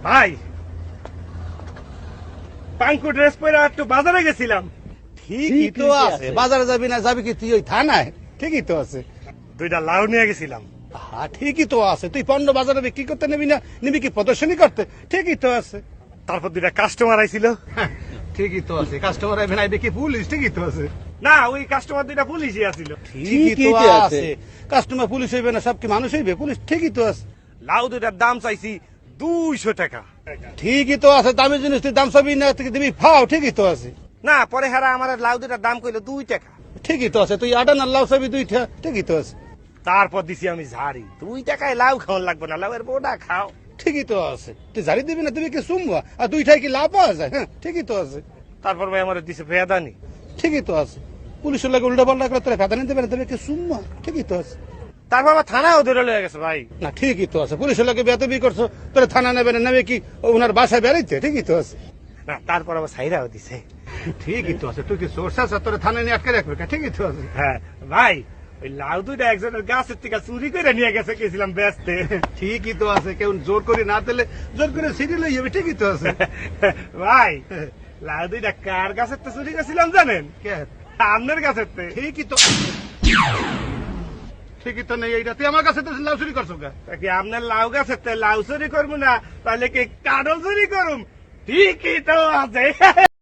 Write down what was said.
ভাই পাঙ্কু ড্রেস পরে একটু বাজারে গেছিলাম। ঠিকই তো আছে, বাজারে যাবি না যাবি কি তুই ওই থানায়? ঠিকই তো আছে। দুইটা লাউ নিয়ে গেছিলাম। হ্যাঁ ঠিকই তো আছে, তুই পণ্য বাজারে বিক্রি করতে নিবি না, নিবি কি প্রদর্শনী করতে? ঠিকই তো আছে। তারপর দুইটা কাস্টমার আইছিল। ঠিকই তো আছে, কাস্টমার আইবে না, আইবে কি পুলিশ? ঠিকই তো আছে। না, ওই কাস্টমার দুইটা পুলিশই আছিল। ঠিকই তো আছে, কাস্টমার পুলিশ হইবে না, সব কি মানুষ হইবে? পুলিশ। ঠিকই তো আছে। লাউ দুইটার দাম চাইছি 200 টাকা। ঠিকই তো আছে, দামি জিনিস তুই দাম চাবি না, তুই দিবি ফাও। ঠিকই তো আছে। না, পরে হারা আমার লাউ দুইটার দাম কইলো 2 টাকা। ঠিকই তো আছে, তুই আটানার লাউ চাবি 2টা। ঠিকই তো আছে। তারপর দিছি আমি ঝাড়ি। 2 টাকায় লাউ খাওয়ান লাগবে না, লাউয়ের বোটা খাও। ঠিকই তো আছে, তুই জারি দিবি না, দিবি কি সুমবা? আর 2টায় কি লাভ পাওয়া যায়? হ্যাঁ ঠিকই তো আছে। তারপর ভাই আমার দিছে ফেদানি। ঠিকই তো আছে, পুলিশের লাগে উল্টা পাল্টা করে তোরা ফেদানি দেবে না, দেবে কি সুমবা? ঠিকই তো আছে। তারপর আবার থানাও ধরে লয়ে গেছে ভাই। না ঠিকই তো আছে, পুলিশের লাগে বেতবি করছো, তোরা থানা নেবে না, নেবে কি ওনার বাসায় বেড়াইতে? ঠিকই তো আছে। না, তারপর আবার সাইরাও দিছে। ঠিকই তো আছে, তুই কি সোর্স আছে তোরা থানায় নিয়ে আটকে রাখবে? ঠিকই তো আছে। হ্যাঁ ভাই, ওই লাউ দুইটা একজনের গাছের থেকে চুরি করে নিয়ে গেছে, গেছিলাম বেচতে। ঠিকই তো আছে, কেউ জোর করে না দিলে জোর করে সিঁড়ি লই যাবে। ঠিকই তো আছে। ভাই, লাউ দুইটা কার গাছের তো চুরি করেছিলাম জানেন? কে? আপনার গাছের তে। ঠিকই তো, ঠিকই তো নেই এইটা, তুই আমার কাছে তো লাউ চুরি করছো কে? তা কি আপনার লাউ গাছের তে লাউ চুরি করবো না, তাহলে কি কাডল চুরি করুম? ঠিকই তো আছে।